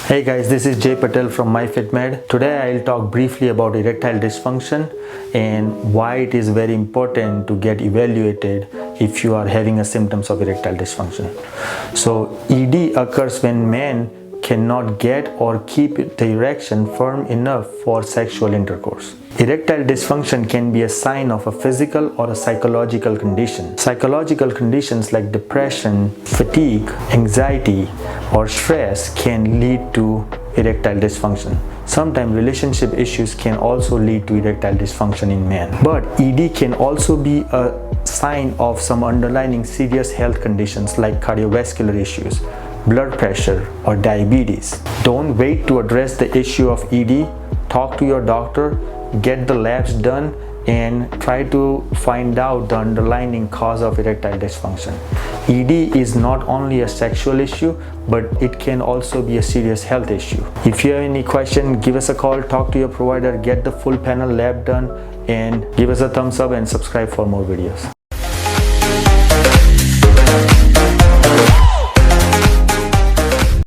Hey guys, this is Jay Patel from MyFitMed. Today I'll talk briefly about erectile dysfunction and why it is very important to get evaluated if you are having a symptoms of erectile dysfunction. So ED occurs when men cannot get or keep the erection firm enough for sexual intercourse. Erectile dysfunction can be a sign of a physical or a psychological condition. Psychological conditions like depression, fatigue, anxiety, or stress can lead to erectile dysfunction. Sometimes relationship issues can also lead to erectile dysfunction in men. But ED can also be a sign of some underlying serious health conditions like cardiovascular issues, blood pressure, or diabetes. Don't wait to address the issue of ED. Talk to your doctor, get the labs done, and try to find out the underlying cause of erectile dysfunction. ED is not only a sexual issue, but it can also be a serious health issue. If you have any question, give us a call, talk to your provider, get the full panel lab done, and give us a thumbs up and subscribe for more videos.